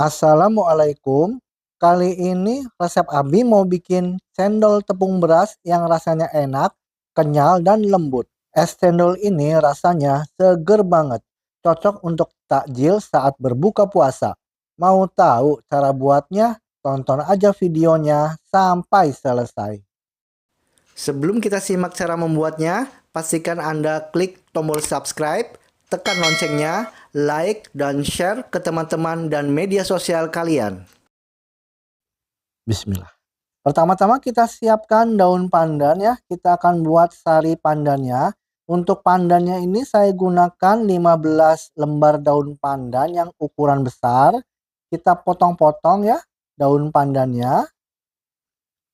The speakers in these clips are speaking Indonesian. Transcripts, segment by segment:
Assalamualaikum. Kali ini resep Abi mau bikin cendol tepung beras yang rasanya enak, kenyal, dan lembut. Es cendol ini rasanya seger banget. Cocok untuk takjil saat berbuka puasa. Mau tahu cara buatnya? Tonton aja videonya sampai selesai. Sebelum kita simak cara membuatnya, pastikan Anda klik tombol subscribe, tekan loncengnya, like, dan share ke teman-teman dan media sosial kalian. Bismillah. Pertama-tama kita siapkan daun pandan ya. Kita akan buat sari pandannya. Untuk pandannya ini saya gunakan 15 lembar daun pandan yang ukuran besar. Kita potong-potong ya daun pandannya.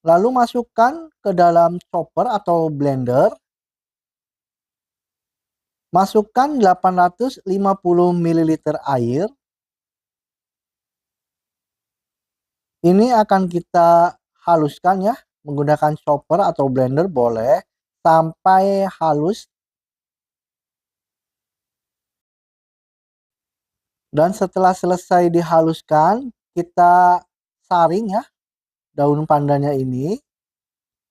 Lalu masukkan ke dalam chopper atau blender. Masukkan 850 ml air. Ini akan kita haluskan ya, menggunakan chopper atau blender boleh, sampai halus. Dan setelah selesai dihaluskan, kita saring ya daun pandannya ini.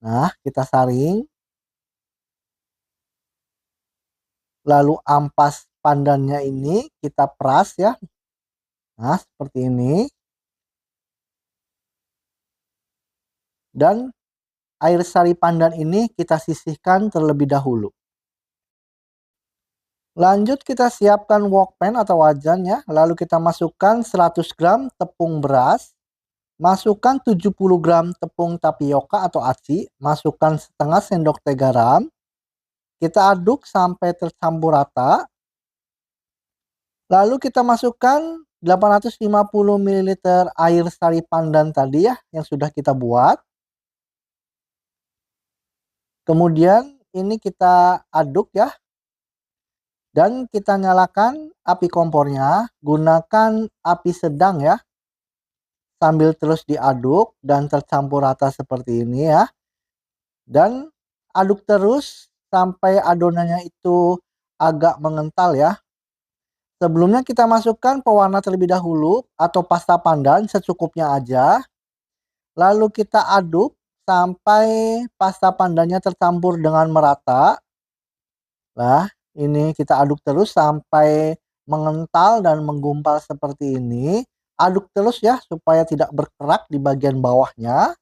Nah, kita saring. Lalu ampas pandannya ini kita peras ya. Nah, seperti ini. Dan air sari pandan ini kita sisihkan terlebih dahulu. Lanjut kita siapkan wok pan atau wajan ya. Lalu kita masukkan 100 gram tepung beras. Masukkan 70 gram tepung tapioka atau aci. Masukkan setengah sendok teh garam. Kita aduk sampai tercampur rata. Lalu kita masukkan 850 ml air sari pandan tadi ya yang sudah kita buat. Kemudian ini kita aduk ya. Dan kita nyalakan api kompornya, gunakan api sedang ya. Sambil terus diaduk dan tercampur rata seperti ini ya. Dan aduk terus sampai adonannya itu agak mengental ya. Sebelumnya kita masukkan pewarna terlebih dahulu atau pasta pandan secukupnya aja. Lalu kita aduk sampai pasta pandannya tercampur dengan merata. Nah, ini kita aduk terus sampai mengental dan menggumpal seperti ini. Aduk terus ya supaya tidak berkerak di bagian bawahnya.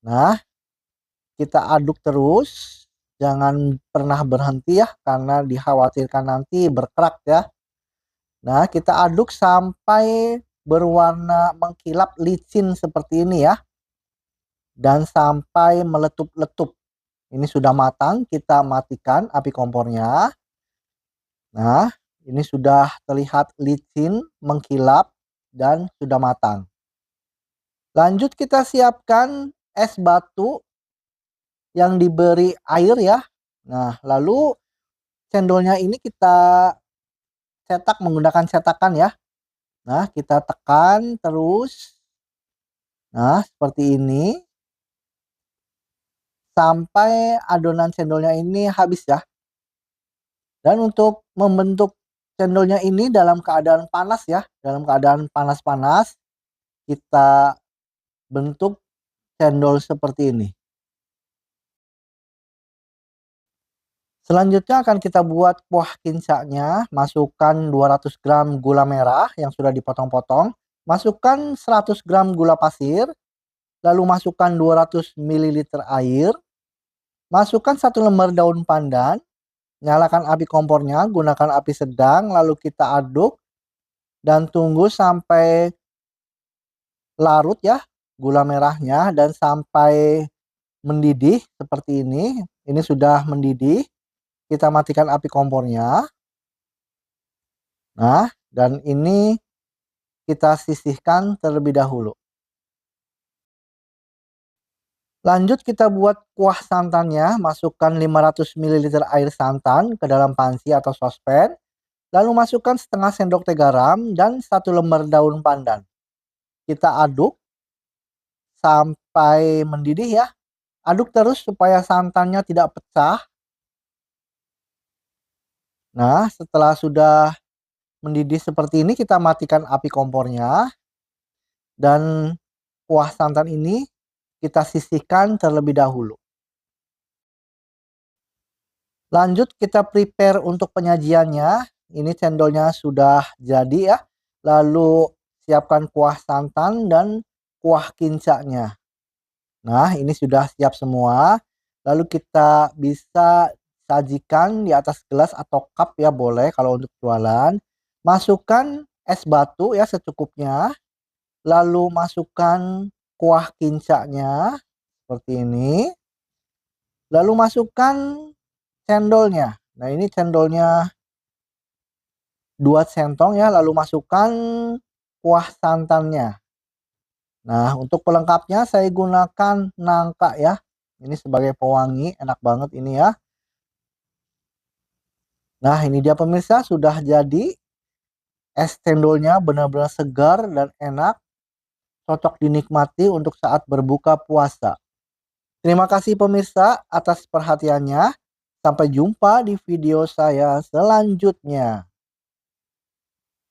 Nah, kita aduk terus. Jangan pernah berhenti ya karena dikhawatirkan nanti berkerak ya. Nah, kita aduk sampai berwarna mengkilap licin seperti ini ya. Dan sampai meletup-letup. Ini sudah matang, kita matikan api kompornya. Nah, ini sudah terlihat licin, mengkilap, dan sudah matang. Lanjut kita siapkan es batu yang diberi air ya. Nah, lalu cendolnya ini kita cetak menggunakan cetakan ya. Nah, kita tekan terus. Nah, seperti ini. Sampai adonan cendolnya ini habis ya. Dan untuk membentuk cendolnya ini dalam keadaan panas ya. Dalam keadaan panas-panas. Kita bentuk cendol seperti ini. Selanjutnya akan kita buat kuah kincaknya. Masukkan 200 gram gula merah yang sudah dipotong-potong. Masukkan 100 gram gula pasir. Lalu masukkan 200 ml air. Masukkan 1 lembar daun pandan. Nyalakan api kompornya, gunakan api sedang. Lalu kita aduk. Dan tunggu sampai larut ya gula merahnya. Dan sampai mendidih seperti ini. Ini sudah mendidih. Kita matikan api kompornya. Nah, dan ini kita sisihkan terlebih dahulu. Lanjut kita buat kuah santannya. Masukkan 500 ml air santan ke dalam panci atau sospen. Lalu masukkan setengah sendok teh garam dan 1 lembar daun pandan. Kita aduk sampai mendidih ya. Aduk terus supaya santannya tidak pecah. Nah, setelah sudah mendidih seperti ini kita matikan api kompornya. Dan kuah santan ini kita sisihkan terlebih dahulu. Lanjut kita prepare untuk penyajiannya. Ini cendolnya sudah jadi ya. Lalu siapkan kuah santan dan kuah kincanya. Nah, ini sudah siap semua. Lalu kita bisa sajikan di atas gelas atau cup ya, boleh kalau untuk jualan. Masukkan es batu ya secukupnya. Lalu masukkan kuah kincanya seperti ini. Lalu masukkan cendolnya. Nah, ini cendolnya 2 centong ya, lalu masukkan kuah santannya. Nah, untuk pelengkapnya saya gunakan nangka ya. Ini sebagai pewangi, enak banget ini ya. Nah, ini dia pemirsa, sudah jadi. Es cendolnya benar-benar segar dan enak, cocok dinikmati untuk saat berbuka puasa. Terima kasih pemirsa atas perhatiannya. Sampai jumpa di video saya selanjutnya.